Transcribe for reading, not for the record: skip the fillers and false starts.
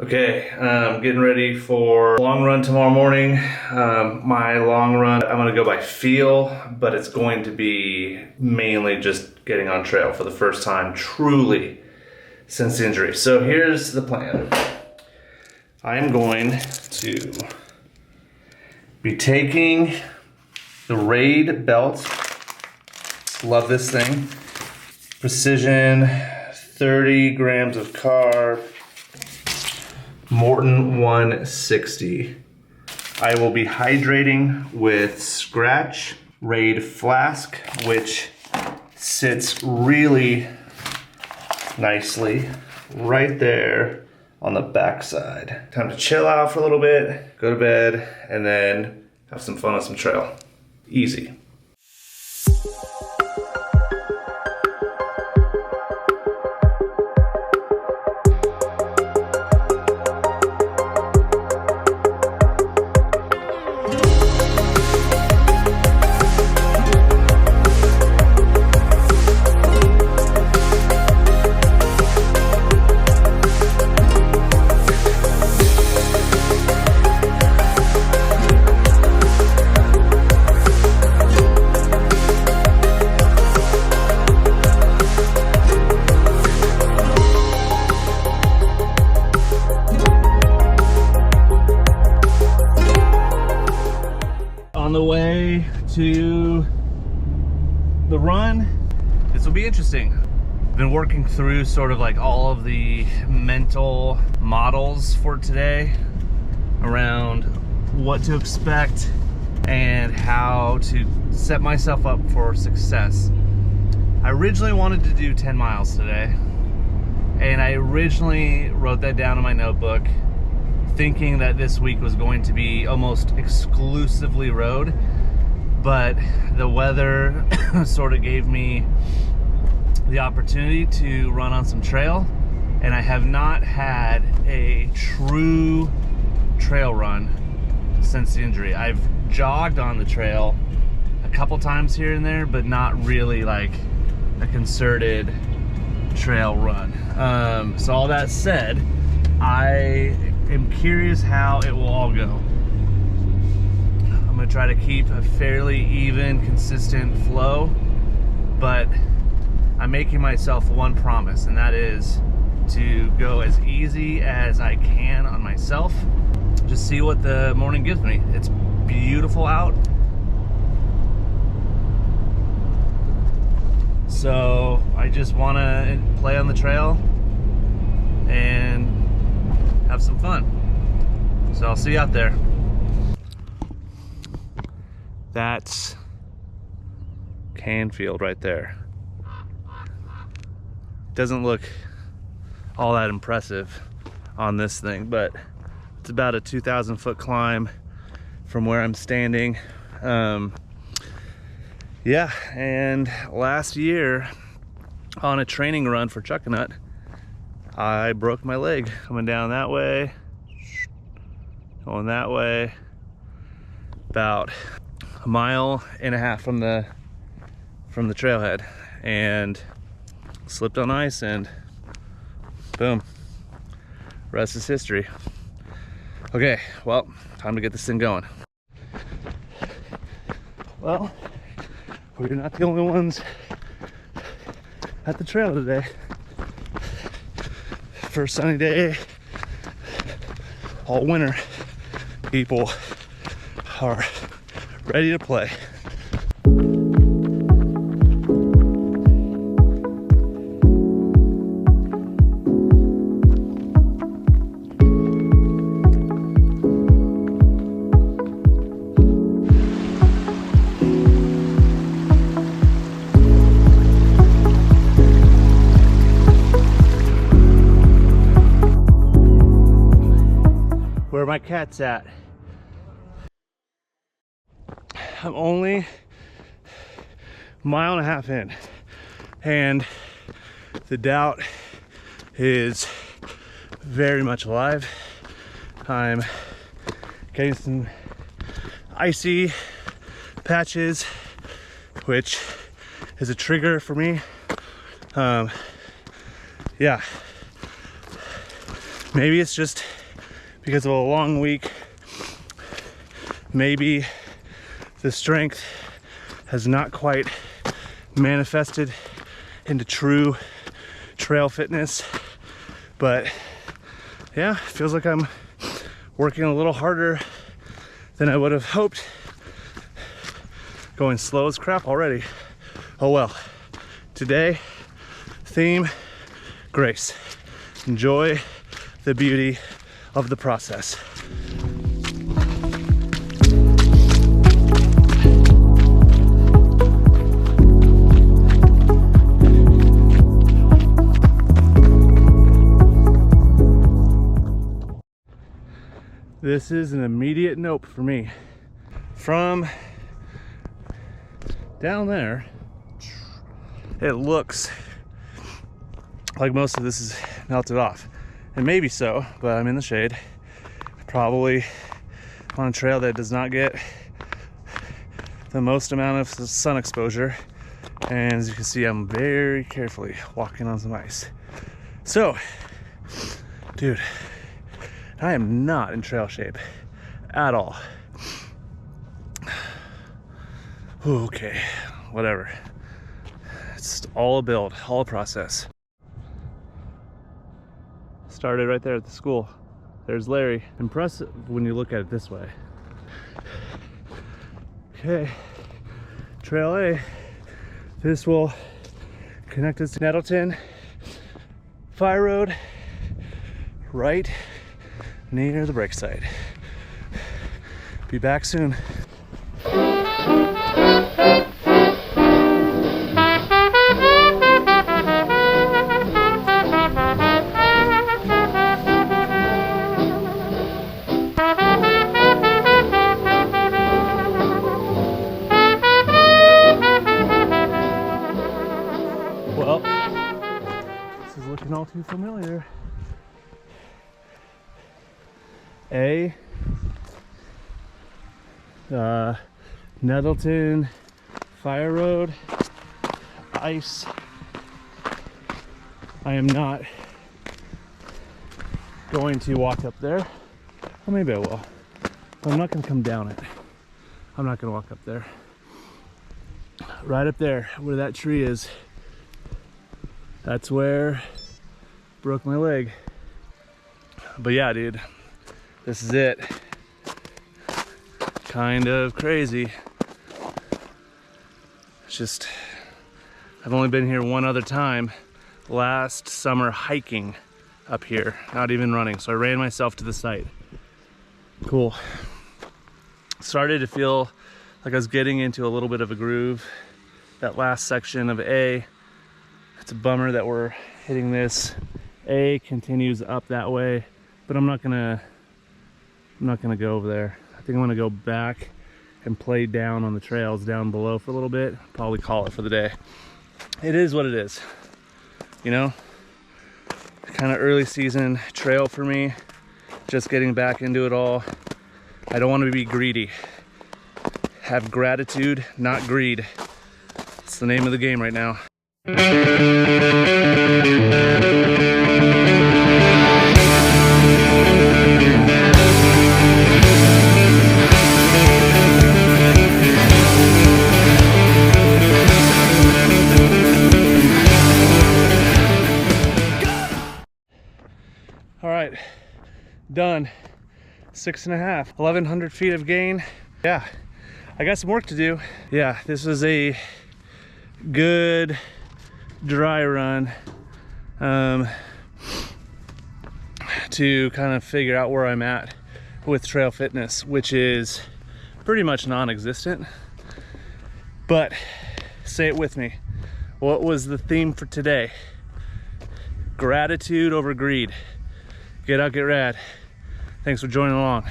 Okay, getting ready for a long run tomorrow morning. My long run, I'm gonna go by feel, but it's going to be mainly just getting on trail for the first time, truly, since the injury. So here's the plan. I am going to be taking the Raid belt. Love this thing. Precision, 30 grams of carb. Morton 160. I will be hydrating with Scratch Raid Flask, which sits really nicely right there on the backside. Time to chill out for a little bit, go to bed, and then have some fun on some trail. Easy. On the way to the run, this will be interesting. I've been working through sort of like all of the mental models for today around what to expect and how to set myself up for success. I originally wanted to do 10 miles today, and I originally wrote that down in my notebook thinking that this week was going to be almost exclusively road, but the weather sort of gave me the opportunity to run on some trail, and I have not had a true trail run since the injury. I've jogged on the trail a couple times here and there, but not really like a concerted trail run. So all that said, I am curious how it will all go. I'm gonna try to keep a fairly even, consistent flow, but I'm making myself one promise, and that is to go as easy as I can on myself. Just see what the morning gives me. It's beautiful out, so I just want to play on the trail and have some fun. So I'll see you out there. That's Canfield right there. Doesn't look all that impressive on this thing, but it's about a 2,000 foot climb from where I'm standing. Yeah, and last year on a training run for Chuckanut, I broke my leg coming down that way, going that way, about a mile and a half from the trailhead, and slipped on ice, and boom, rest is history. Okay, well, time to get this thing going. Well, we're not the only ones at the trail today. First sunny day all winter. People are ready to play. Where my cat's at. I'm only a mile and a half in, and the doubt is very much alive. I'm getting some icy patches, which is a trigger for me. Yeah, Maybe it's just because of a long week. Maybe the strength has not quite manifested into true trail fitness. But yeah, feels like I'm working a little harder than I would have hoped. Going slow as crap already. Oh well. Today, theme, grace. Enjoy the beauty of the process. This is an immediate nope for me. From down there, it looks like most of this is melted off. And maybe so, but I'm in the shade. Probably on a trail that does not get the most amount of sun exposure. And as you can see, I'm very carefully walking on some ice. So, dude, I am not in trail shape at all. Okay, whatever. It's all a build, all a process. Started right there at the school. There's Larry. Impressive when you look at it this way. Okay, Trail A. This will connect us to Nettleton Fire Road, right near the break site. Be back soon. Well, this is looking all too familiar. Nettleton Fire Road, ice. I am not going to walk up there. Well, maybe I will. But I'm not going to come down it. I'm not going to walk up there. Right up there, where that tree is, that's where I broke my leg. But yeah, dude, this is it. Kind of crazy. It's just, I've only been here one other time, last summer hiking up here, not even running. So I ran myself to the site. Cool. Started to feel like I was getting into a little bit of a groove. That last section of A, it's a bummer that we're hitting this. A continues up that way, but I'm not gonna go over there. I think I'm gonna go back and play down on the trails down below for a little bit. Probably call it for the day. It is what it is, you know? Kind of early season trail for me. Just getting back into it all. I don't want to be greedy. Have gratitude, not greed. It's the name of the game right now. All right, done. 6.5, 1,100 feet of gain. Yeah, I got some work to do. Yeah, this was a good dry run to kind of figure out where I'm at with trail fitness, which is pretty much non-existent. But say it with me. What was the theme for today? Gratitude over greed. Get out, get rad. Thanks for joining along.